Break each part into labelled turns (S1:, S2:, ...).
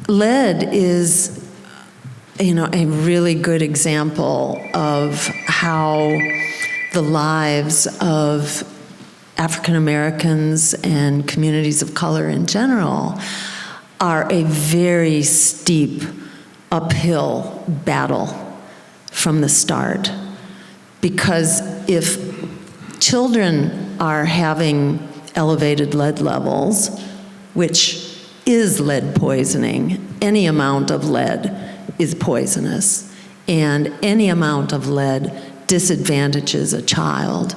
S1: lead is, a really good example of how the lives of African Americans and communities of color in general are a very steep uphill battle from the start. Because if children are having elevated lead levels, which is lead poisoning, any amount of lead is poisonous, and any amount of lead disadvantages a child.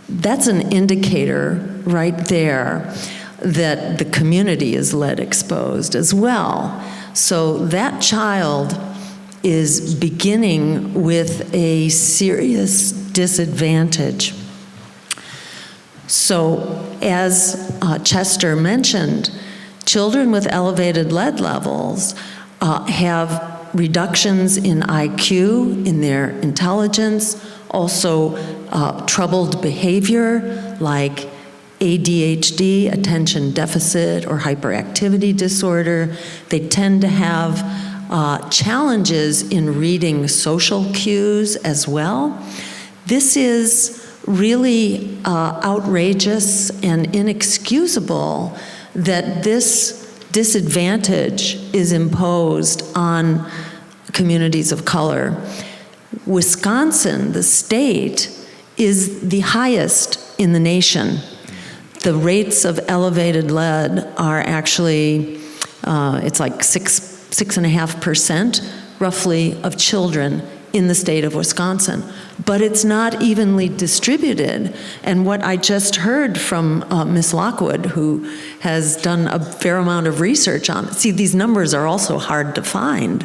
S1: That's an indicator right there that the community is lead exposed as well. So that child is beginning with a serious disadvantage. So as Chester mentioned, children with elevated lead levels have reductions in IQ, in their intelligence, also troubled behavior like ADHD, attention deficit or hyperactivity disorder. They tend to have challenges in reading social cues as well. This is really outrageous and inexcusable that this disadvantage is imposed on communities of color. Wisconsin, the state, is the highest in the nation. The rates of elevated lead are actually, it's like 6.5% roughly of children in the state of Wisconsin. But it's not evenly distributed. And what I just heard from Ms. Lockwood, who has done a fair amount of research on it, see, these numbers are also hard to find.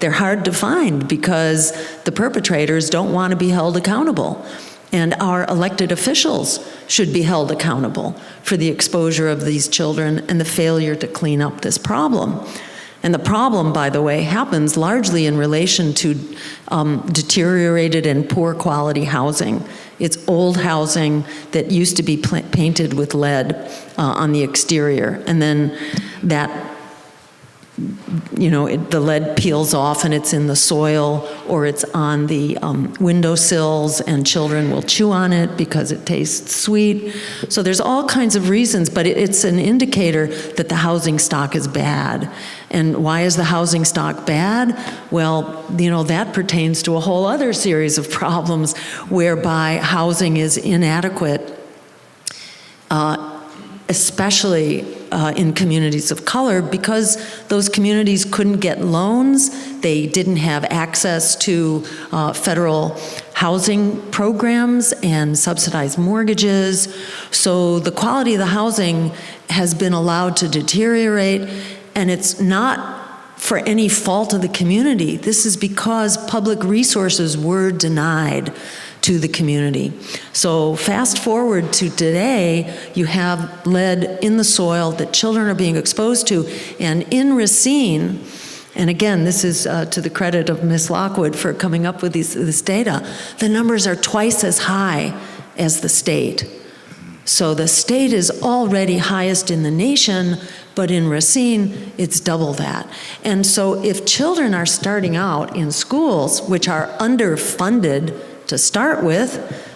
S1: They're hard to find because the perpetrators don't want to be held accountable. And our elected officials should be held accountable for the exposure of these children and the failure to clean up this problem. And the problem, by the way, happens largely in relation to deteriorated and poor quality housing. It's old housing that used to be painted with lead on the exterior, and then that, the lead peels off and it's in the soil, or it's on the windowsills, and children will chew on it because it tastes sweet. So there's all kinds of reasons, but it's an indicator that the housing stock is bad. And why is the housing stock bad? Well, that pertains to a whole other series of problems whereby housing is inadequate, especially in communities of color, because those communities couldn't get loans. They didn't have access to federal housing programs and subsidized mortgages. So the quality of the housing has been allowed to deteriorate, and it's not for any fault of the community. This is because public resources were denied to the community. So fast forward to today, you have lead in the soil that children are being exposed to. And in Racine, and again, this is to the credit of Ms. Lockwood for coming up with this data, the numbers are twice as high as the state. So the state is already highest in the nation, but in Racine, it's double that. And so if children are starting out in schools, which are underfunded to start with,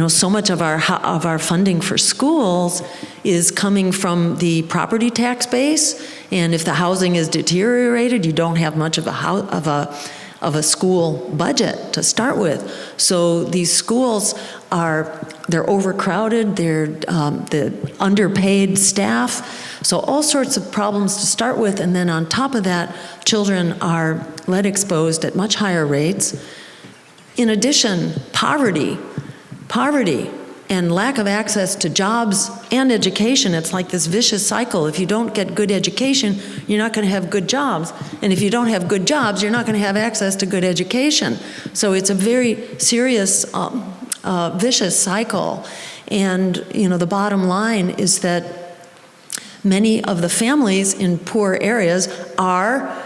S1: so much of our funding for schools is coming from the property tax base, and if the housing is deteriorated, you don't have much of a school budget to start with. So these schools they're overcrowded, they're the underpaid staff, so all sorts of problems to start with, and then on top of that, children are lead exposed at much higher rates. In addition, poverty and lack of access to jobs and education, it's like this vicious cycle. If you don't get good education, you're not going to have good jobs. And if you don't have good jobs, you're not going to have access to good education. So it's a very serious, vicious cycle. And, the bottom line is that many of the families in poor areas are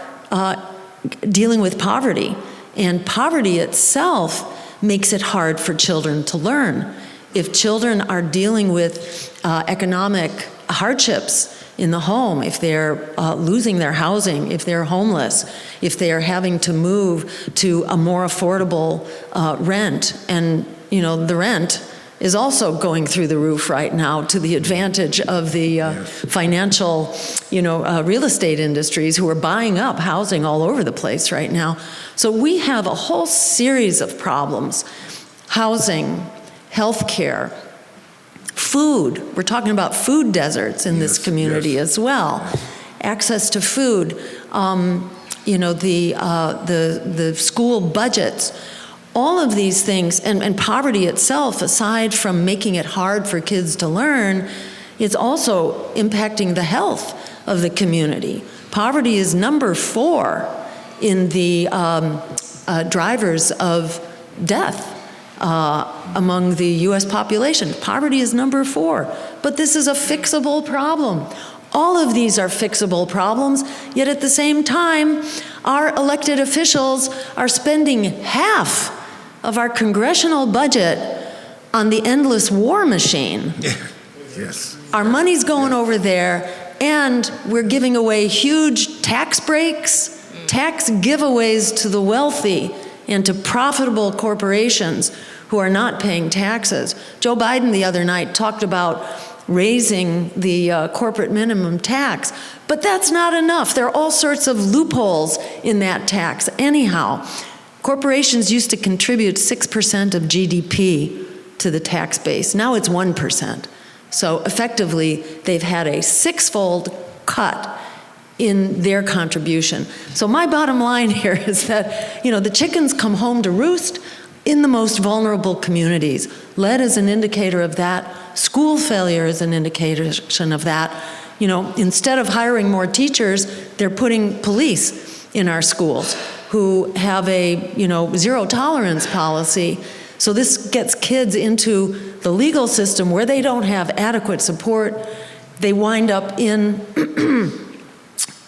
S1: dealing with poverty. And poverty itself makes it hard for children to learn. If children are dealing with economic hardships in the home, if they're losing their housing, if they're homeless, if they're having to move to a more affordable rent. And, you know, the rent is also going through the roof right now to the advantage of the financial, real estate industries who are buying up housing all over the place right now. So we have a whole series of problems: housing, healthcare, food. We're talking about food deserts in this community as well. Access to food, the school budgets. All of these things, and poverty itself, aside from making it hard for kids to learn, is also impacting the health of the community. Poverty is number 4 in the drivers of death among the U.S. population. Poverty is number 4, but this is a fixable problem. All of these are fixable problems, yet at the same time, our elected officials are spending half of our congressional budget on the endless war machine.
S2: Yes.
S1: Our money's going over there, and we're giving away huge tax breaks, tax giveaways to the wealthy and to profitable corporations who are not paying taxes. Joe Biden the other night talked about raising the corporate minimum tax, but that's not enough. There are all sorts of loopholes in that tax anyhow. Corporations used to contribute 6% of GDP to the tax base. Now it's 1%. So effectively, they've had a 6-fold cut in their contribution. So my bottom line here is that, the chickens come home to roost in the most vulnerable communities. Lead is an indicator of that. School failure is an indication of that. Instead of hiring more teachers, they're putting police in our schools who have a, zero tolerance policy. So this gets kids into the legal system where they don't have adequate support. They wind up in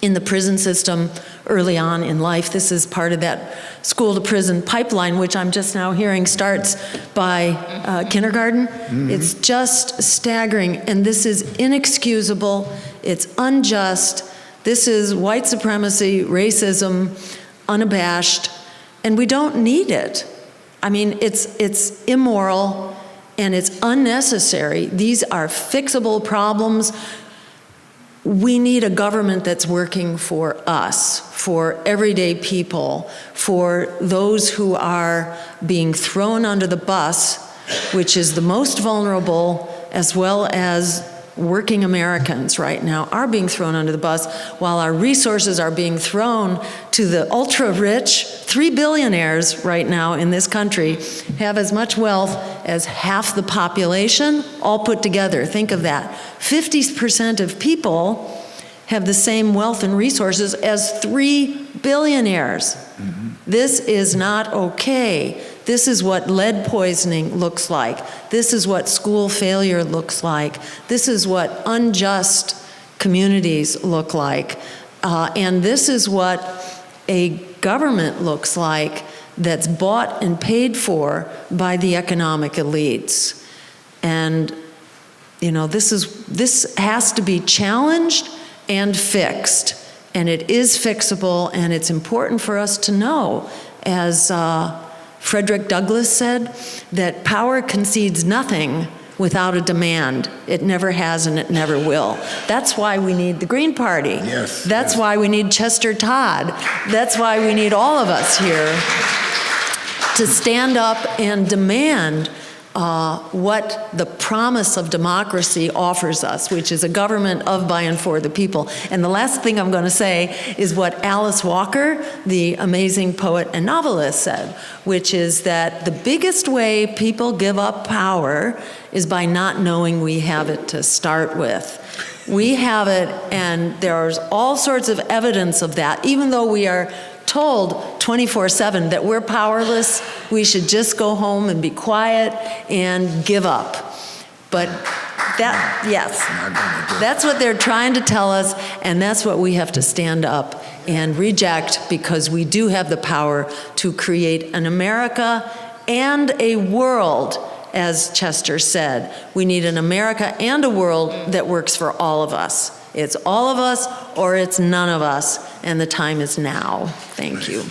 S1: the prison system early on in life. This is part of that school to prison pipeline, which I'm just now hearing starts by kindergarten. Mm-hmm. It's just staggering, and this is inexcusable. It's unjust. This is white supremacy, racism, unabashed, and we don't need it. I mean, it's immoral and it's unnecessary. These are fixable problems. We need a government that's working for us, for everyday people, for those who are being thrown under the bus, which is the most vulnerable, as well as working Americans right now are being thrown under the bus, while our resources are being thrown to the ultra-rich. 3 billionaires right now in this country have as much wealth as half the population, all put together. Think of that. 50% of people have the same wealth and resources as 3 billionaires. Mm-hmm. This is not okay. This is what lead poisoning looks like. This is what school failure looks like. This is what unjust communities look like. And this is what a government looks like that's bought and paid for by the economic elites. And, this has to be challenged and fixed. And it is fixable, and it's important for us to know, as Frederick Douglass said, that power concedes nothing without a demand. It never has and it never will. That's why we need the Green Party.
S2: Yes.
S1: That's why we need Chester Todd. That's why we need all of us here to stand up and demand what the promise of democracy offers us, which is a government of, by, and for the people. And the last thing I'm going to say is what Alice Walker, the amazing poet and novelist, said, which is that the biggest way people give up power is by not knowing we have it to start with. We have it, and there's all sorts of evidence of that, even though we are told 24/7 that we're powerless, we should just go home and be quiet and give up. But that's what they're trying to tell us, and that's what we have to stand up and reject, because we do have the power to create an America and a world, as Chester said. We need an America and a world that works for all of us. It's all of us or it's none of us, and the time is now. Thank you.